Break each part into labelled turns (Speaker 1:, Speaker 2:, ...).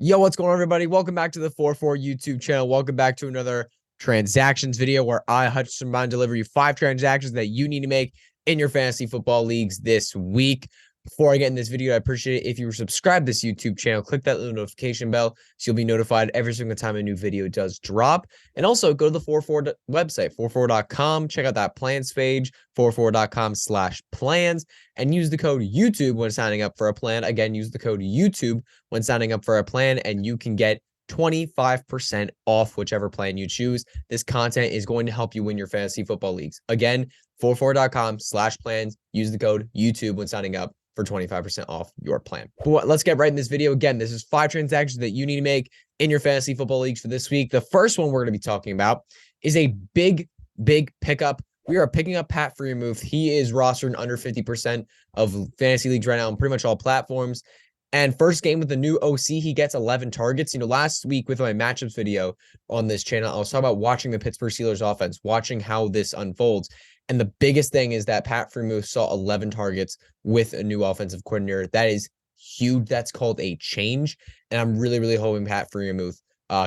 Speaker 1: Yo, what's going on, everybody? Welcome back to the 4-4 YouTube channel. Welcome back to another transactions video where I, Hutch, deliver you 5 transactions that you need to make in your fantasy football leagues this week. Before I get in this video, I appreciate it if you were subscribed to this YouTube channel. Click that little notification bell so you'll be notified every single time a new video does drop. And also go to the 4-4 website, 44.com. Check out that plans page, 44.com/plans, and use the code YouTube when signing up for a plan. Again, use the code YouTube when signing up for a plan, and you can get 25% off whichever plan you choose. This content is going to help you win your fantasy football leagues. Again, 44.com/plans. Use the code YouTube when signing up for 25% off your plan. But let's get right in this video. Again, this is 5 transactions that you need to make in your fantasy football leagues for this week. The first one we're going to be talking about is a big pickup. We are picking up Pat Freiermuth. He is rostered in under 50% of fantasy leagues right now on pretty much all platforms. And first game with the new OC, he gets 11 targets. Last week with my matchups video on this channel, I was talking about watching the Pittsburgh Steelers offense, watching how this unfolds. And the biggest thing is that Pat Freiermuth saw 11 targets with a new offensive coordinator. That is huge. That's called a change. And I'm really hoping Pat Freiermuth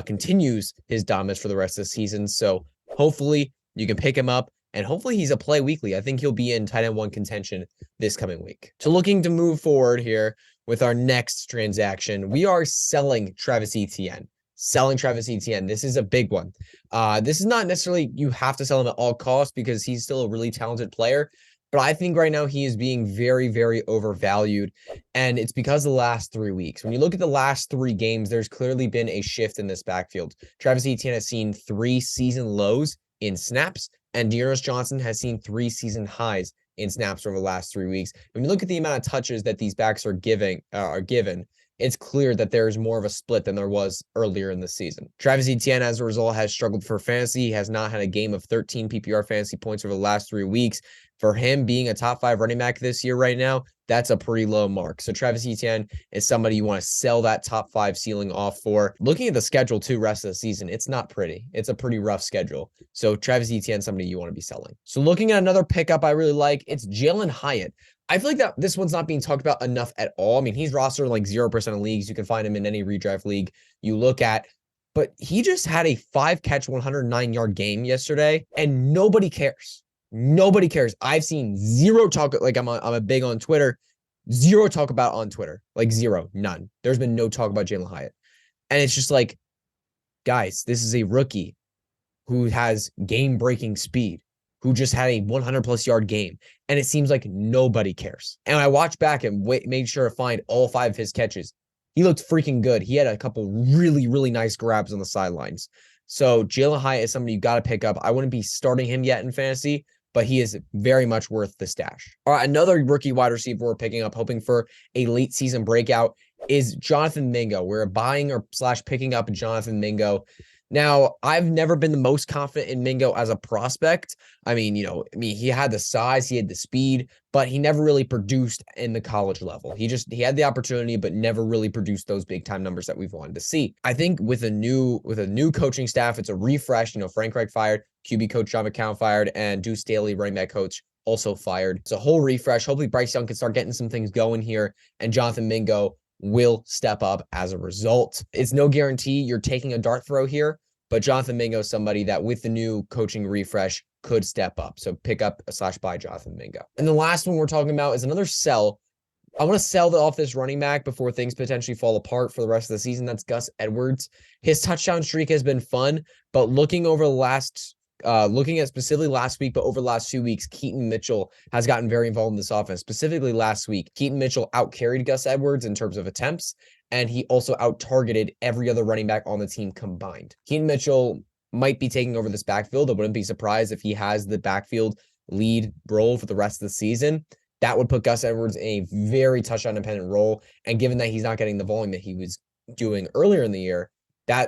Speaker 1: continues his dominance for the rest of the season. So hopefully you can pick him up. And hopefully he's a play weekly. I think he'll be in tight end 1 contention this coming week. So looking to move forward here with our next transaction, we are selling Travis Etienne. This is a big one. This is not necessarily you have to sell him at all costs because he's still a really talented player. But I think right now he is being very overvalued. And it's because of the last 3 weeks. When you look at the last 3 games, there's clearly been a shift in this backfield. Travis Etienne has seen 3 season lows in snaps, and Dearness Johnson has seen 3 season highs in snaps over the last 3 weeks. When you look at the amount of touches that these backs are given, it's clear that there's more of a split than there was earlier in the season. Travis Etienne, as a result, has struggled for fantasy. He has not had a game of 13 PPR fantasy points over the last 3 weeks. For him being a top 5 running back this year right now, that's a pretty low mark. So Travis Etienne is somebody you want to sell that top 5 ceiling off for. Looking at the schedule too, rest of the season, it's not pretty. It's a pretty rough schedule. So Travis Etienne, somebody you want to be selling. So looking at another pickup I really like, it's Jalin Hyatt. I feel like that this one's not being talked about enough at all. I mean, he's rostered like 0% of leagues. You can find him in any redraft league you look at. But he just had a 5-catch, 109-yard game yesterday, and nobody cares. Nobody cares. I've seen zero talk. Like I'm a big on Twitter. Zero talk about on Twitter. Like zero. None. There's been no talk about Jalin Hyatt. And it's just like, guys, this is a rookie who has game-breaking speed, who just had a 100-plus yard game. And it seems like nobody cares. And I watched back and made sure to find all 5 of his catches. He looked freaking good. He had a couple really nice grabs on the sidelines. So Jalin Hyatt is somebody you got to pick up. I wouldn't be starting him yet in fantasy, but he is very much worth the stash. All right, another rookie wide receiver we're picking up, hoping for a late season breakout, is Jonathan Mingo. We're buying or picking up Jonathan Mingo. Now, I've never been the most confident in Mingo as a prospect. I mean, he had the size, he had the speed, but he never really produced in the college level. He had the opportunity, but never really produced those big time numbers that we've wanted to see. I think with a new coaching staff, it's a refresh. Frank Reich fired, QB coach John McCown fired, and Deuce Staley, running back coach, also fired. It's a whole refresh. Hopefully Bryce Young can start getting some things going here, and Jonathan Mingo will step up as a result. It's no guarantee you're taking a dart throw here, but Jonathan Mingo is somebody that with the new coaching refresh could step up. So pick up / buy Jonathan Mingo. And the last one we're talking about is another sell. I want to sell off this running back before things potentially fall apart for the rest of the season. That's Gus Edwards. His touchdown streak has been fun, but looking at specifically last week, but over the last 2 weeks, Keaton Mitchell has gotten very involved in this offense. Specifically last week, Keaton Mitchell out-carried Gus Edwards in terms of attempts, and he also out-targeted every other running back on the team combined. Keaton Mitchell might be taking over this backfield. I wouldn't be surprised if he has the backfield lead role for the rest of the season. That would put Gus Edwards in a very touchdown-dependent role, and given that he's not getting the volume that he was doing earlier in the year,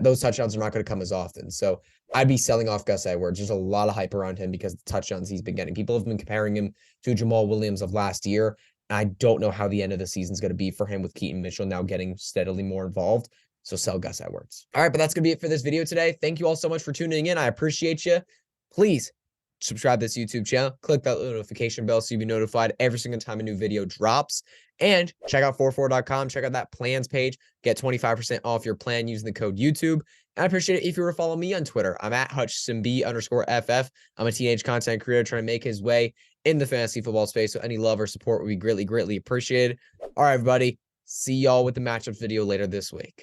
Speaker 1: those touchdowns are not going to come as often. So I'd be selling off Gus Edwards. There's a lot of hype around him because of the touchdowns he's been getting. People have been comparing him to Jamal Williams of last year. And I don't know how the end of the season is going to be for him with Keaton Mitchell now getting steadily more involved. So sell Gus Edwards. All right, but that's going to be it for this video today. Thank you all so much for tuning in. I appreciate you. Please subscribe to this YouTube channel. Click that notification bell so you'll be notified every single time a new video drops. And check out 44.com. Check out that plans page. Get 25% off your plan using the code YouTube. And I appreciate it if you were to follow me on Twitter. I'm at HutchSonB_FF. I'm a teenage content creator trying to make his way in the fantasy football space. So any love or support would be greatly, greatly appreciated. All right, everybody. See y'all with the matchups video later this week.